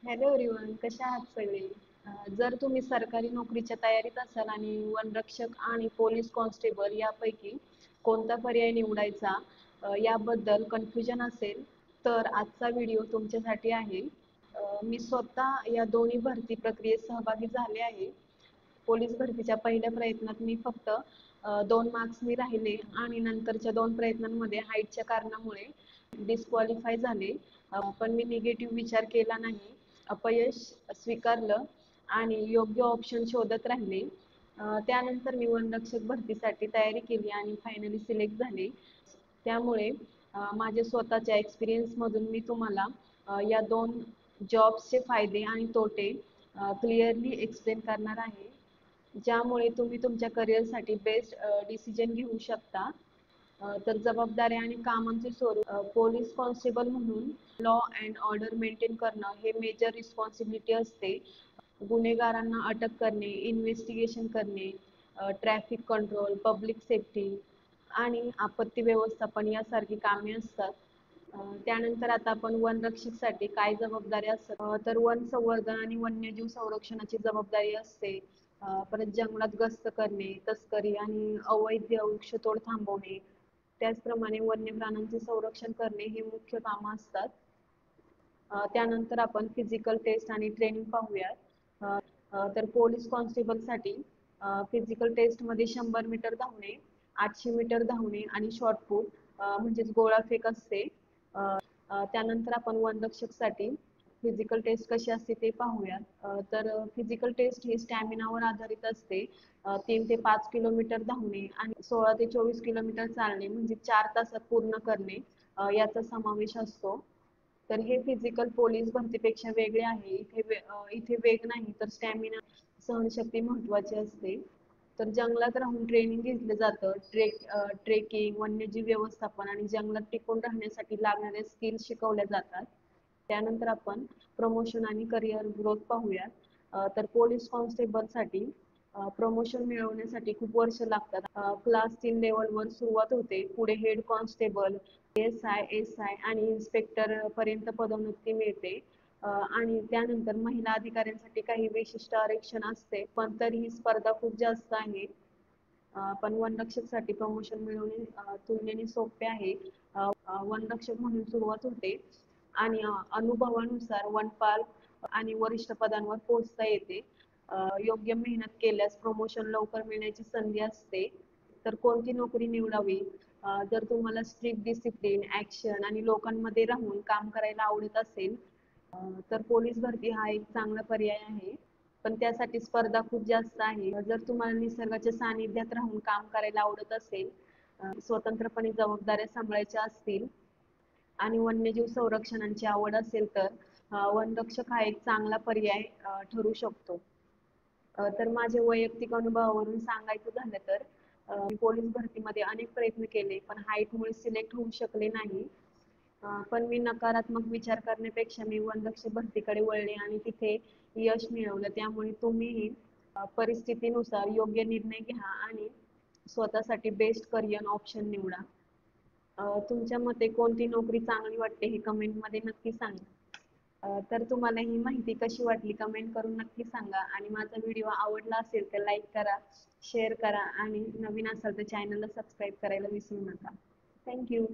Hello everyone, कशा आहात सगळे? जर तुम्ही सरकारी नोकरीच्या तयारीत असाल आणि वनरक्षक आणि पोलीस कॉन्स्टेबल यापैकी कोणता पर्याय निवडायचा याबद्दल कन्फ्युजन असेल, तर आजचा व्हिडिओ तुमच्यासाठी आहे. मी स्वतः या दोन्ही भरती प्रक्रियेत सहभागी झाले आहे. पोलीस भरतीच्या पहिल्या प्रयत्नात मी फक्त 2 मार्क्सनी राहिले आणि नंतरच्या 2 प्रयत्नांमध्ये हाईटच्या कारणामुळे डिस्क्वालिफाय झाले. पण मी निगेटिव्ह विचार केला नाही. अपयश स्वीकारलं आणि योग्य ऑप्शन शोधत राहिले. त्यानंतर मी वनरक्षक भरतीसाठी तयारी केली आणि फायनली सिलेक्ट झाले. त्यामुळे माझ्या स्वतःच्या एक्सपिरियन्समधून मी तुम्हाला या 2 जॉब्सचे फायदे आणि तोटे क्लिअरली एक्सप्लेन करणार आहे. ज्यामुळे तुम्ही तुमच्या करिअरसाठी बेस्ट डिसिजन घेऊ शकता. तर जबाबदाऱ्या आणि कामांचे स्वरूप पोलीस कॉन्स्टेबल म्हणून लॉ अँड ऑर्डर मेंटेन करणं हे मेजर रिस्पॉन्सिबिलिटी असते. गुन्हेगारांना अटक करणे, इन्व्हेस्टिगेशन करणे, ट्रॅफिक कंट्रोल, पब्लिक सेफ्टी आणि आपत्ती व्यवस्थापन यासारखी कामे असतात. त्यानंतर आता आपण वनरक्षकसाठी काय जबाबदाऱ्या असतात, तर वन संवर्धन आणि वन्यजीव संरक्षणाची जबाबदारी असते. परत जंगलात गस्त करणे, तस्करी आणि अवैध वृक्षतोड थांबवणे, त्याचप्रमाणे वन्य प्राण्यांचे संरक्षण करणे हे मुख्य कामं असतात. त्यानंतर आपण फिजिकल टेस्ट आणि ट्रेनिंग पाहूयात. तर पोलीस कॉन्स्टेबलसाठी फिजिकल टेस्टमध्ये 100 मीटर धावणे, 800 मीटर धावणे आणि शॉर्टपुट म्हणजेच गोळाफेक असते. अ, त्यानंतर आपण वनरक्षकसाठी फिजिकल टेस्ट कशी असते ते पाहूयात. तर फिजिकल टेस्ट ही स्टॅमिनावर आधारित असते. 3 ते 5 किलोमीटर धावणे आणि 16 ते 24 किलोमीटर चालणे म्हणजे 4 तासात पूर्ण करणे याचा समावेश असतो. तर हे फिजिकल पोलीस भरतीपेक्षा वेगळे आहे. इथे वेग नाही तर स्टॅमिना, सहनशक्ती महत्त्वाची असते. तर जंगलात राहून ट्रेनिंग घेतलं जातं. ट्रेकिंग, वन्यजीव व्यवस्थापन आणि जंगलात टिकून राहण्यासाठी लागणाऱ्या स्किल्स शिकवल्या जातात. त्यानंतर आपण प्रमोशन आणि करिअर ग्रोथ पाहूयात. तर पोलीस कॉन्स्टेबलसाठी प्रमोशन मिळवण्यासाठी खूप वर्ष लागतात. क्लास 3 लेवलवर सुरुवात होते. पुढे हेड कॉन्स्टेबल, एस आय आणि इन्स्पेक्टर पर्यंत पदोन्नती मिळते. आणि त्यानंतर महिला अधिकाऱ्यांसाठी काही विशिष्ट आरक्षण असते, पण तरीही स्पर्धा खूप जास्त आहे. पण वनरक्षकसाठी प्रमोशन मिळवणे तुलनेने सोपे आहे. वनरक्षक म्हणून सुरुवात होते आणि अनुभवानुसार वनपाल आणि वरिष्ठ पदांवर पोहोचता येते. योग्य मेहनत केल्यास प्रमोशन लवकर मिळण्याची संधी असते. तर कोणती नोकरी निवडावी? जर तुम्हाला स्ट्रिक्ट डिसिप्लिन, ॲक्शन आणि लोकांमध्ये राहून काम करायला आवडत असेल, तर पोलीस भरती हा एक चांगला पर्याय आहे. पण त्यासाठी स्पर्धा खूप जास्त आहे. जर तुम्हाला निसर्गाच्या सानिध्यात राहून काम करायला आवडत असेल, स्वतंत्रपणे जबाबदाऱ्या सांभाळायच्या असतील आणि वन्यजीव संरक्षणाची आवड असेल तर वनरक्षक हा एक चांगला पर्याय ठरू शकतो. तर माझ्या वैयक्तिक अनुभवावरून सांगायचं झालं तर मी पोलीस भरतीमध्ये अनेक प्रयत्न केले, पण हाईटमुळे सिलेक्ट होऊ शकले नाही. पण मी नकारात्मक विचार करण्यापेक्षा मी वनरक्षक भरतीकडे वळले आणि तिथे यश मिळवलं. त्यामुळे तुम्हीही परिस्थितीनुसार योग्य निर्णय घ्या आणि स्वतःसाठी बेस्ट करियर ऑप्शन निवडा. तुमच्या मते कोणती नोकरी चांगली वाटते हे कमेंटमध्ये नक्की सांगा. तर तुम्हाला ही माहिती कशी वाटली कमेंट करून नक्की सांगा आणि माझा व्हिडिओ आवडला असेल तर लाईक करा, शेअर करा आणि नवीन असाल तर चॅनलला सबस्क्राईब करायला विसरू नका. Thank you.